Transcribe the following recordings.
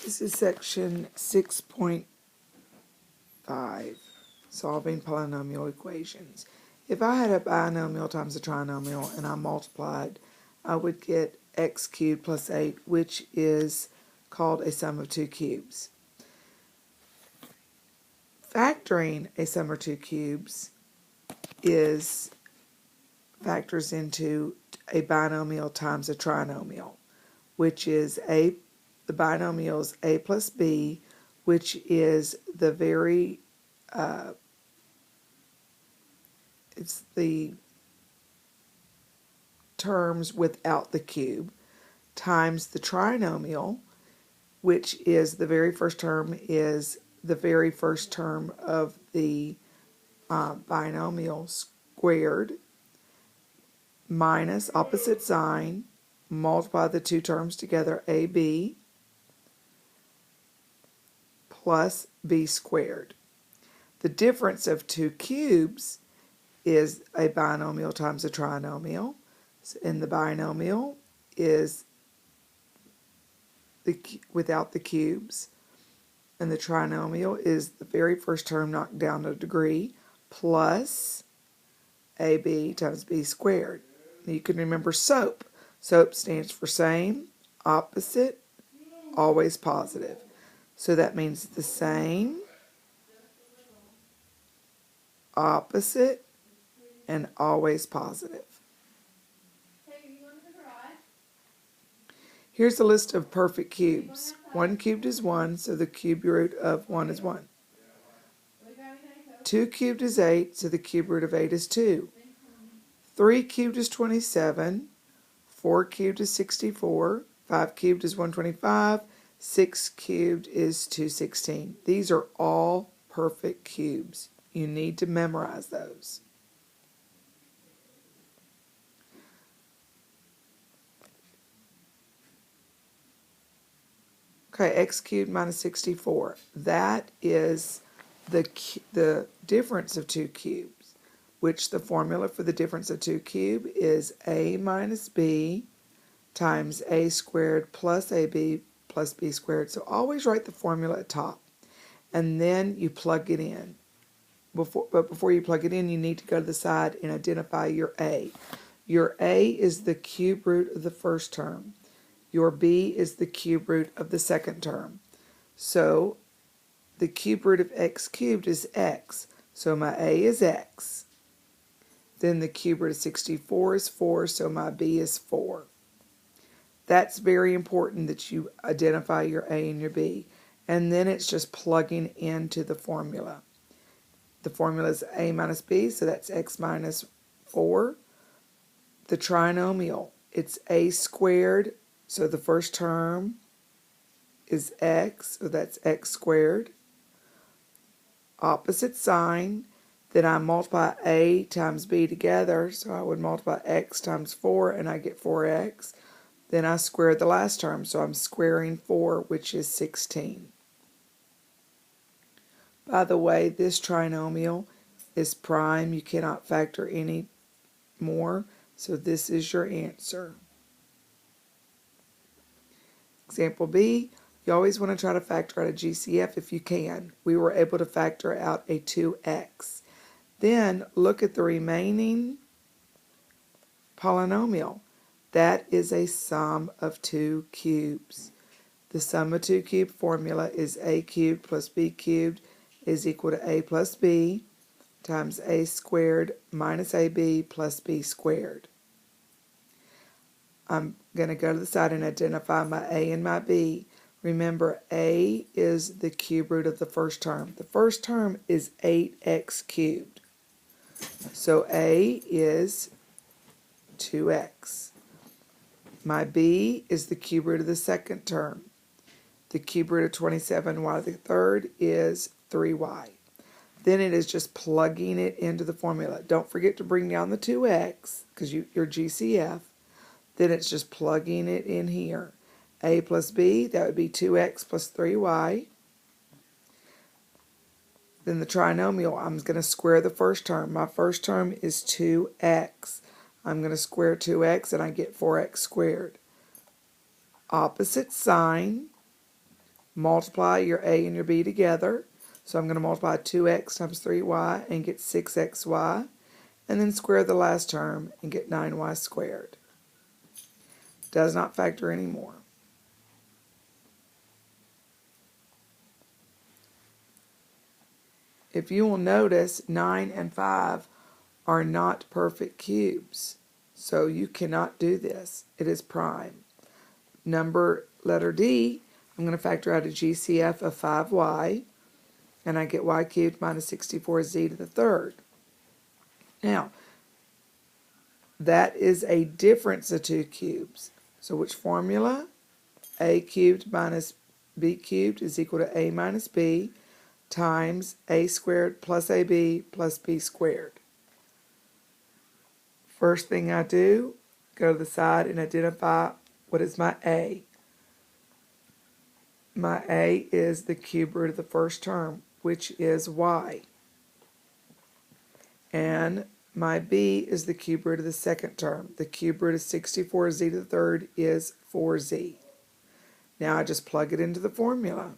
This is section 6.5, solving polynomial equations. If I had a binomial times a trinomial and I multiplied, I would get x cubed plus 8, which is called a sum of two cubes. Factoring a sum of two cubes factors into a binomial times a trinomial, which is the binomial is a plus b, which is the it's the terms without the cube, times the trinomial, which is the very first term of the binomial squared, minus opposite sign, multiply the two terms together, ab plus b squared. The difference of two cubes is a binomial times a trinomial, and the binomial is without the cubes, and the trinomial is the very first term knocked down a degree plus ab times b squared. You can remember SOAP. SOAP stands for same, opposite, always positive. So that means the same, opposite, and always positive. Here's a list of perfect cubes. 1 cubed is 1, so the cube root of 1 is 1. 2 cubed is 8, so the cube root of 8 is 2. 3 cubed is 27. 4 cubed is 64. 5 cubed is 125. 6 cubed is 216. These are all perfect cubes. You need to memorize those. Okay, x cubed minus 64. That is the difference of two cubes, which the formula for the difference of two cubes is a minus b times a squared plus ab plus b squared. So always write the formula at top, and then you plug it in. But before you plug it in, you need to go to the side and identify your a. Your a is the cube root of the first term. Your b is the cube root of the second term. So the cube root of x cubed is x. So my a is x. Then the cube root of 64 is 4, so my b is 4. That's very important that you identify your a and your b. And then it's just plugging into the formula. The formula is a minus b, so that's x minus 4. The trinomial, it's a squared, so the first term is x, so that's x squared. Opposite sign, then I multiply a times b together, so I would multiply x times 4, and I get 4x. Then I square the last term, so I'm squaring 4, which is 16. By the way, this trinomial is prime. You cannot factor any more, so this is your answer. Example B, you always want to try to factor out a GCF if you can. We were able to factor out a 2x. Then look at the remaining polynomial. That is a sum of two cubes. The sum of two cubed formula is a cubed plus b cubed is equal to a plus b times a squared minus ab plus b squared. I'm going to go to the side and identify my a and my b. Remember, a is the cube root of the first term. The first term is 8x cubed. So a is 2x. My b is the cube root of the second term. The cube root of 27y to the third is 3y. Then it is just plugging it into the formula. Don't forget to bring down the 2x because your GCF. Then it's just plugging it in here. A plus b, that would be 2x plus 3y. Then the trinomial, I'm going to square the first term. My first term is 2x. I'm going to square 2x and I get 4x squared. Opposite sign, multiply your a and your b together. So I'm going to multiply 2x times 3y and get 6xy, and then square the last term and get 9y squared. Does not factor anymore. If you will notice, 9 and 5 are not perfect cubes, so you cannot do this. It is prime. Letter D, I'm going to factor out a GCF of 5y, and I get y cubed minus 64z to the third. Now, that is a difference of two cubes. So which formula? A cubed minus b cubed is equal to a minus b times a squared plus ab plus b squared. First thing I do, go to the side and identify what is my a. My a is the cube root of the first term, which is y. And my b is the cube root of the second term. The cube root of 64z to the third is 4z. Now I just plug it into the formula.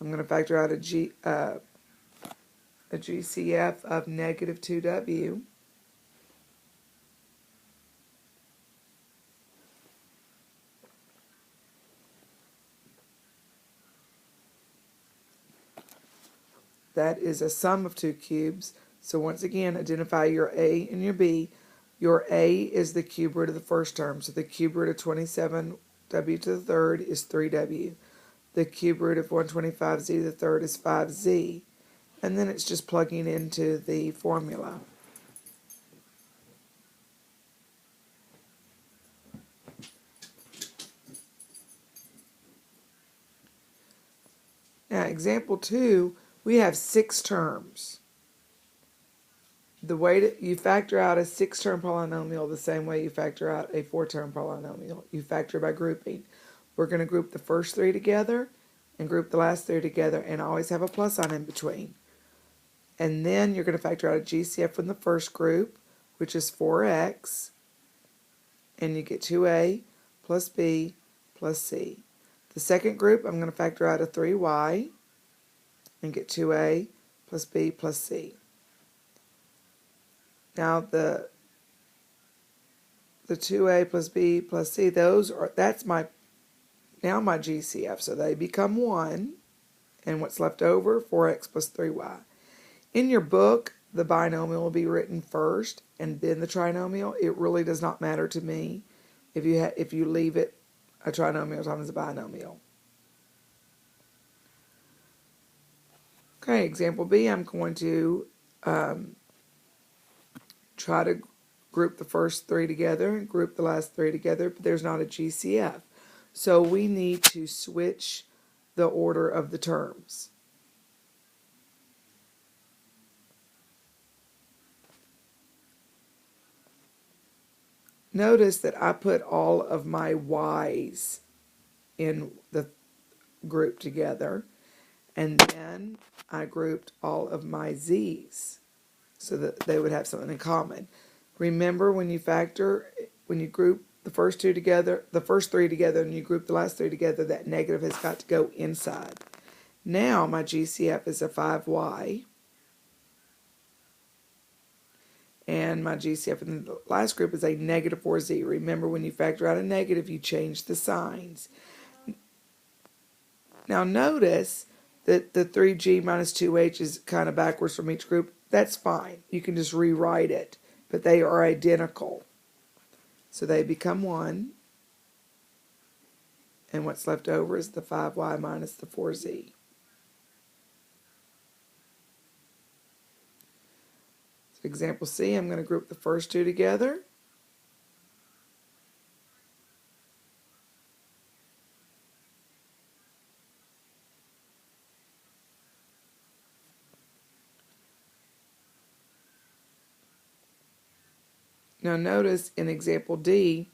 I'm going to factor out a GCF of negative 2w. That is a sum of two cubes. So once again, identify your a and your b. Your a is the cube root of the first term. So the cube root of 27w to the third is 3w. The cube root of 125z to the third is 5z. And then it's just plugging into the formula. Now, example 2, we have 6 terms. The way you factor out a 6-term polynomial the same way you factor out a 4-term polynomial. You factor by grouping. We're going to group the first 3 together and group the last 3 together and always have a plus sign in between. And then you're going to factor out a GCF from the first group, which is 4x, and you get 2a plus b plus c. The second group, I'm going to factor out a 3y and get 2a plus b plus c. Now the 2a plus b plus c, that's my GCF, so they become 1, and what's left over, 4x plus 3y. In your book, the binomial will be written first, and then the trinomial. It really does not matter to me if you leave it a trinomial times a binomial. Okay, example B, I'm going to try to group the first 3 together and group the last 3 together, but there's not a GCF. So we need to switch the order of the terms. Notice that I put all of my y's in the group together, and then I grouped all of my z's so that they would have something in common. Remember, when you group the first 3 together, and you group the last 3 together, that negative has got to go inside. Now my GCF is a 5y, and my GCF in the last group is a negative 4z. Remember, when you factor out a negative, you change the signs. Now notice that the 3g minus 2h is kind of backwards from each group. That's fine. You can just rewrite it, but they are identical. So they become 1, and what's left over is the 5y minus the 4z. So example C, I'm going to group the first 2 together. Now notice in example D,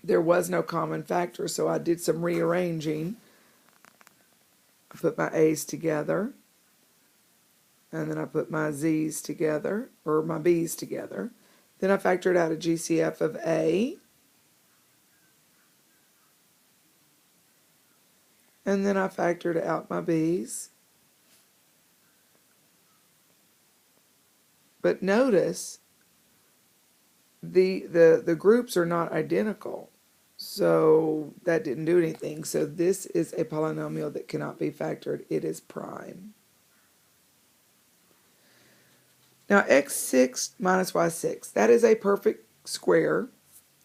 there was no common factor, so I did some rearranging. I put my A's together, and then I put my z's together, or my b's together. Then I factored out a GCF of a, and then I factored out my b's. But notice the groups are not identical, so that didn't do anything. So this is a polynomial that cannot be factored. It is prime. Now x6 minus y6, that is a perfect square,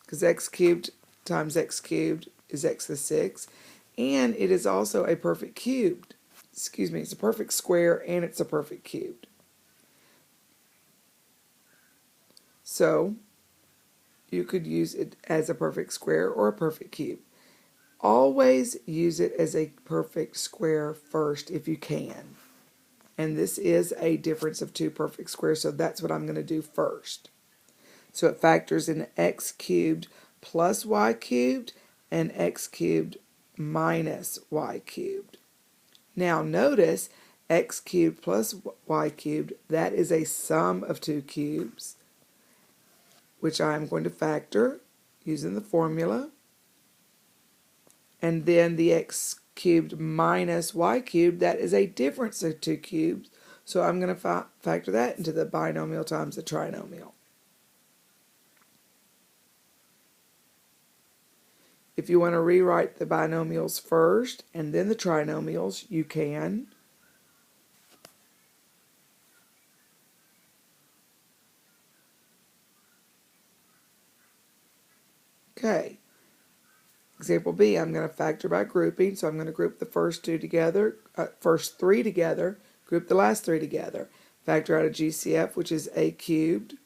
because x cubed times x cubed is x to the 6, and it is also a perfect cubed. Excuse me, it's a perfect square and it's a perfect cubed. So you could use it as a perfect square or a perfect cube. Always use it as a perfect square first if you can. And this is a difference of two perfect squares, so that's what I'm going to do first. So it factors in x cubed plus y cubed and x cubed minus y cubed. Now notice x cubed plus y cubed, that is a sum of two cubes, which I'm going to factor using the formula. And then the x cubed minus y cubed, that is a difference of two cubes. So I'm going to factor that into the binomial times the trinomial. If you want to rewrite the binomials first and then the trinomials, you can. Okay. Example B, I'm going to factor by grouping, so I'm going to group the first three together, group the last three together. Factor out a GCF, which is a cubed.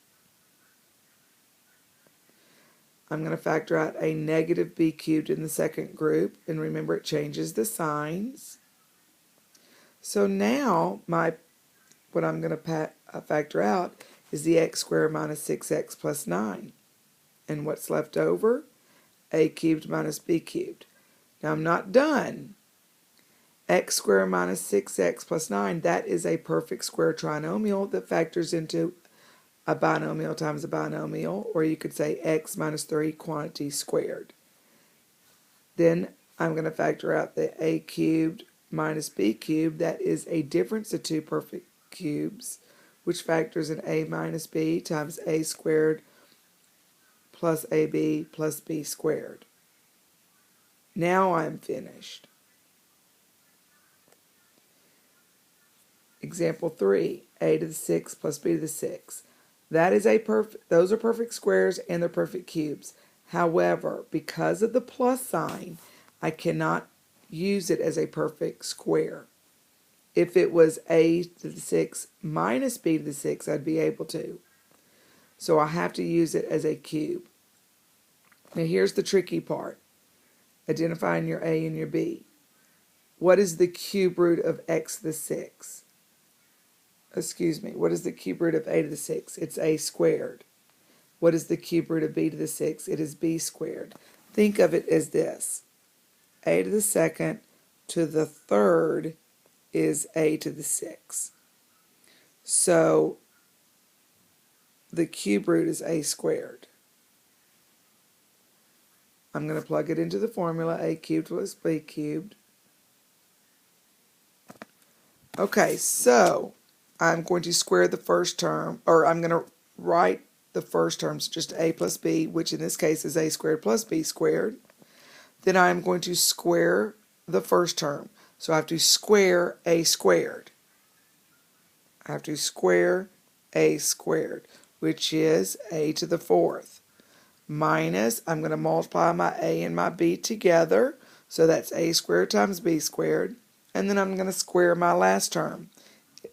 I'm going to factor out a negative b cubed in the second group, and remember it changes the signs. So now what I'm going to factor out is the x squared minus 6x plus 9. And what's left over? A cubed minus b cubed. Now I'm not done. X squared minus 6x plus 9, that is a perfect square trinomial that factors into a binomial times a binomial, or you could say x minus 3 quantity squared. Then I'm going to factor out the a cubed minus b cubed, that is a difference of two perfect cubes, which factors in a minus b times a squared plus ab plus b squared. Now I'm finished. Example 3, a to the 6 plus b to the 6. That is those are perfect squares and they're perfect cubes. However, because of the plus sign, I cannot use it as a perfect square. If it was a to the 6 minus b to the 6, I'd be able to. So I have to use it as a cube. Now here's the tricky part. Identifying your a and your b. What is the cube root of x to the 6? What is the cube root of a to the 6? It's a squared. What is the cube root of b to the 6? It is b squared. Think of it as this. A to the second to the third is a to the 6. So the cube root is a squared. I'm going to plug it into the formula, a cubed plus b cubed. Okay, so I'm going to square the first term, or I'm going to write the first terms just a plus b, which in this case is a squared plus b squared. Then I'm going to square the first term. So I have to square a squared. I have to square a squared, which is a to the 4th. Minus, I'm going to multiply my a and my b together. So that's a squared times b squared. And then I'm going to square my last term.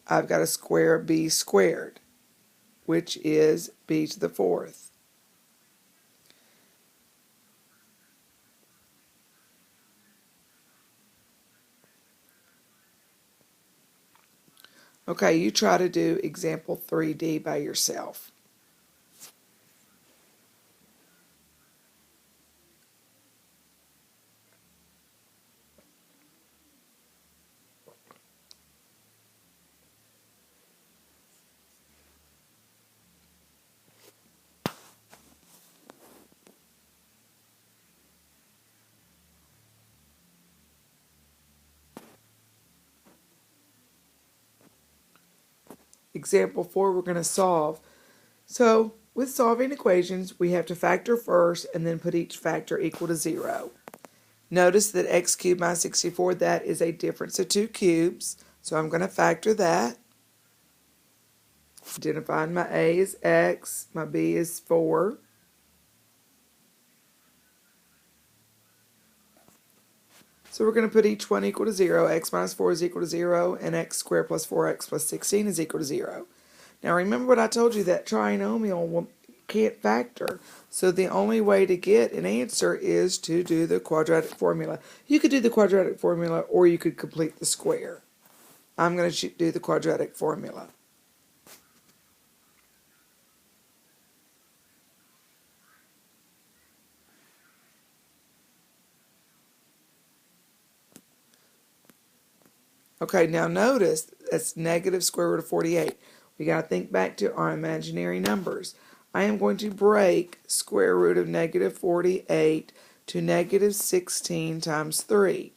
I've got to square b squared, which is b to the 4th. Okay, you try to do example 3D by yourself. example 4, we're going to solve. So with solving equations, we have to factor first and then put each factor equal to 0. Notice that x cubed minus 64, that is a difference of 2 cubes. So I'm going to factor that. Identifying my a is x, my b is 4. So we're going to put each one equal to 0. X minus 4 is equal to 0, and x squared plus 4x plus 16 is equal to 0. Now remember what I told you, that trinomial can't factor. So the only way to get an answer is to do the quadratic formula. You could do the quadratic formula or you could complete the square. I'm going to do the quadratic formula. Okay, now notice that's negative square root of 48. We got to think back to our imaginary numbers. I am going to break square root of negative 48 to negative 16 times 3.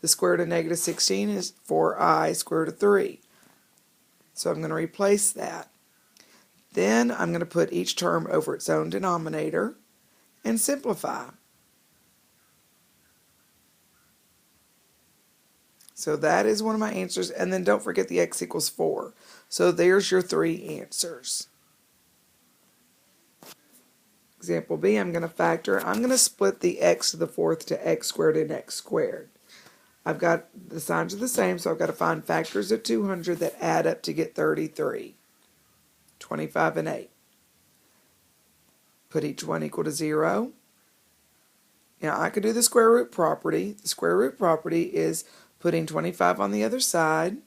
The square root of negative 16 is 4i square root of 3. So I'm going to replace that. Then I'm going to put each term over its own denominator and simplify. So that is one of my answers. And then don't forget the x equals 4. So there's your 3 answers. Example B, I'm going to factor. I'm going to split the x to the 4th to x squared and x squared. I've got the signs are the same, so I've got to find factors of 200 that add up to get 33. 25 and 8. Put each one equal to 0. Now I could do the square root property. The square root property is putting 25 on the other side,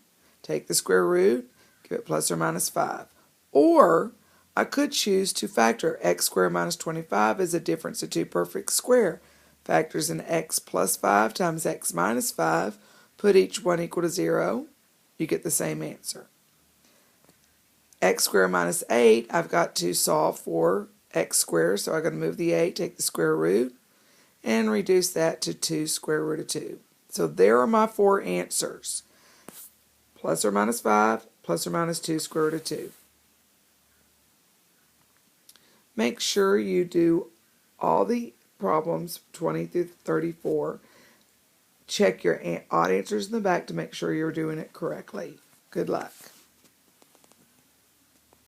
take the square root, give it plus or minus 5. Or I could choose to factor x squared minus 25 as a difference of 2 perfect square. Factors in x plus 5 times x minus 5, put each one equal to 0, you get the same answer. X squared minus 8, I've got to solve for x squared, so I'm going to move the 8, take the square root, and reduce that to 2 square root of 2. So there are my 4 answers. Plus or minus 5, plus or minus 2 square root of 2. Make sure you do all the problems 20 through 34. Check your odd answers in the back to make sure you're doing it correctly. Good luck.